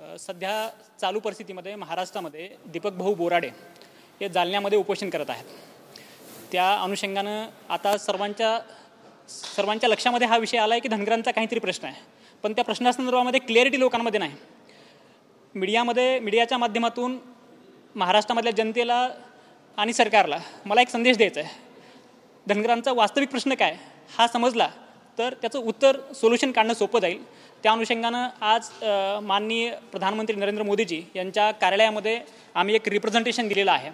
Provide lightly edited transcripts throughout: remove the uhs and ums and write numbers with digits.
सध्या चालू परिस्थितीमध्ये महाराष्ट्रामध्ये दीपक भाऊ बोराडे हे जालन्यामध्ये उपोषण करत आहेत। त्या अनुषंगानं आता सर्वांच्या लक्षामध्ये हा विषय आला आहे की धनगरांचा काहीतरी प्रश्न आहे, पण त्या प्रश्नासंदर्भामध्ये क्लॅरिटी लोकांमध्ये नाही। मीडियाच्या माध्यमातून महाराष्ट्रामधल्या जनतेला आणि सरकारला मला एक संदेश द्यायचा आहे। धनगरांचा वास्तविक प्रश्न काय हा समजला तर त्याचं उत्तर सोल्युशन काढणं सोपं जाईल। त्या अनुषंगानं आज माननीय प्रधानमंत्री नरेंद्र मोदीजी यांच्या कार्यालयामध्ये आम्ही एक रिप्रेझेंटेशन दिलेलं आहे।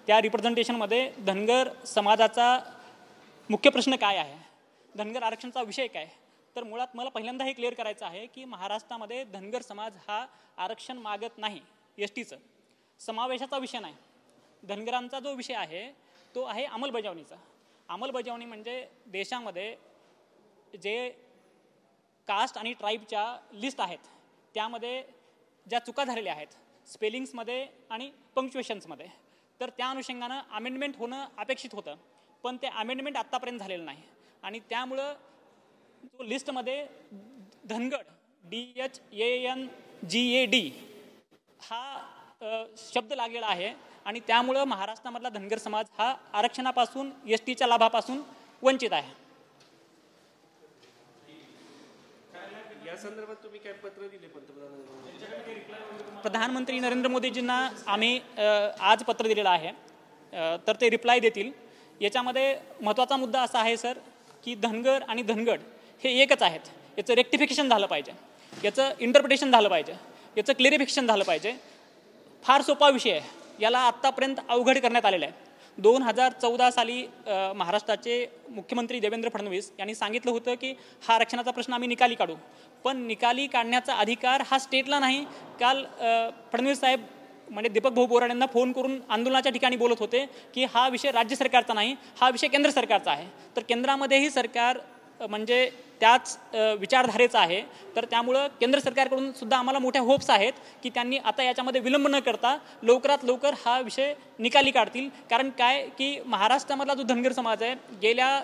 त्या रिप्रेझेंटेशनमध्ये धनगर समाजाचा मुख्य प्रश्न काय आहे, धनगर आरक्षणाचा विषय काय, तर मुळात मला पहिल्यांदा हे क्लिअर करायचं आहे की महाराष्ट्रामध्ये धनगर समाज हा आरक्षण मागत नाही, एसटीचं समावेशाचा विषय नाही। धनगरांचा जो विषय आहे तो आहे अंमलबजावणीचा। अंमलबजावणी म्हणजे देशामध्ये जे कास्ट आणि ट्राईबच्या लिस्ट आहेत त्यामध्ये ज्या चुका झालेल्या आहेत स्पेलिंग्समध्ये आणि पंक्च्युएशन्समध्ये, तर त्या अनुषंगानं अमेंडमेंट होणं अपेक्षित होतं, पण ते अमेंडमेंट आत्तापर्यंत झालेलं नाही। आणि त्यामुळं जो लिस्टमध्ये धनगड DHANGAD हा शब्द लागलेला आहे आणि त्यामुळं महाराष्ट्रामधला धनगर समाज हा आरक्षणापासून एसटीच्या लाभापासून वंचित आहे। या संदर्भात तुम्ही काय पत्र दिले पंतप्रधानांना? प्रधानमंत्री नरेंद्र मोदीजींना आम्ही आज पत्र दिलेलं आहे, तर ते रिप्लाय देतील। याच्यामध्ये महत्त्वाचा मुद्दा असा आहे सर की धनगर आणि धनगड हे एकच आहेत, याचं रेक्टिफिकेशन झालं पाहिजे, याचं इंटरप्रिटेशन झालं पाहिजे, याचं क्लिअरिफिकेशन झालं पाहिजे। फार सोपा विषय आहे, याला आत्तापर्यंत अवघड करण्यात आलेलं आहे। 2014 साली महाराष्ट्राचे मुख्यमंत्री देवेंद्र फडणवीस यांनी सांगितलं होतं की हा आरक्षणाचा प्रश्न आम्ही निकाली काढू, पण निकाली काढण्याचा अधिकार हा स्टेटला नाही। काल फडणवीस साहेब म्हणजे दीपक भाऊ बोराडे यांना फोन करून आंदोलनाच्या ठिकाणी बोलत होते की हा विषय राज्य सरकारचा नाही, हा विषय केंद्र सरकारचा आहे। तर केंद्रामध्येही सरकार म्हणजे त्याच विचारधारेचं आहे, तर त्यामुळं केंद्र सरकारकडून सुद्धा आम्हाला मोठ्या होप्स आहेत की त्यांनी आता याच्यामध्ये विलंब न करता लवकरात लवकर हा विषय निकाली काढतील। कारण काय की महाराष्ट्रामधला जो धनगर समाज आहे गेल्या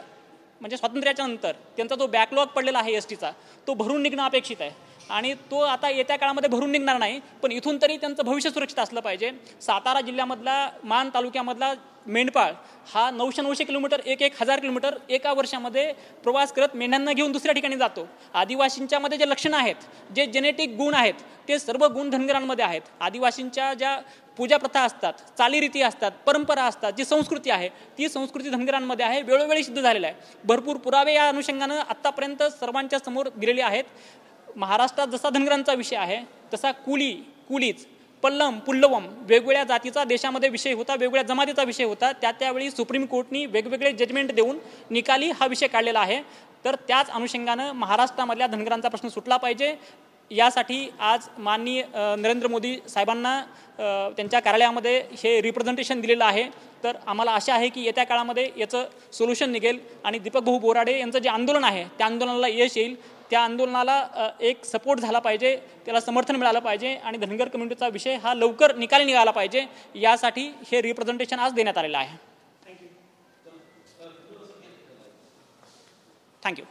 म्हणजे स्वातंत्र्याच्या नंतर त्यांचा जो बॅकलॉग पडलेला आहे एसटीचा तो भरून निघणं अपेक्षित आहे आणि तो आता येत्या काळामध्ये भरून निघणार नाही, पण इथून तरी त्यांचं भविष्य सुरक्षित असलं पाहिजे। सातारा जिल्ह्यामधला मान तालुक्यामधला मेंढपाळ हा 900 किलोमीटर 1000 किलोमीटर एका वर्षामध्ये प्रवास करत मेंढ्यांना घेऊन दुसऱ्या ठिकाणी जातो। आदिवासींच्या मध्ये जे लक्षणं आहेत, जे जेनेटिक गुण आहेत, ते सर्व गुण धनगरांमध्ये आहेत। आदिवासींच्या ज्या पूजा प्रथा असतात, चालीरीती असतात, परंपरा असतात, जी संस्कृती आहे ती संस्कृती धनगरांमध्ये आहे, वेळोवेळी सिद्ध झालेला आहे। भरपूर पुरावे या अनुषंगानं आत्तापर्यंत सर्वांच्या समोर दिलेले आहेत। महाराष्ट्रात जसा धनगरांचा विषय आहे तसा कुलीच पल्लम पुल्लवम वेगवेगळ्या जातीचा देशामध्ये विषय होता, वेगवेगळ्या जमातीचा विषय होता। त्यावेळी सुप्रीम कोर्टनी वेगवेगळे जजमेंट देऊन निकाली हा विषय काढलेला आहे। तर त्याच अनुषंगानं महाराष्ट्रामधल्या धनगरांचा प्रश्न सुटला पाहिजे। यासाठी आज माननीय नरेंद्र मोदी साहेबांना त्यांच्या कार्यालयामध्ये हे रिप्रेझेंटेशन दिलेलं आहे। तर आम्हाला आशा आहे की येत्या काळामध्ये याचं सोल्युशन निघेल आणि दीपक भाऊ बोराडे यांचं जे आंदोलन आहे त्या आंदोलनाला यश येईल। त्या आंदोलनाला एक सपोर्ट झाला पाहिजे, त्याला समर्थन मिळालं पाहिजे आणि धनगर कम्युनिटीचा विषय हा लवकर निकाली निघाला पाहिजे। यासाठी हे रिप्रेझेंटेशन आज देण्यात आलेलं आहे। थँक्यू।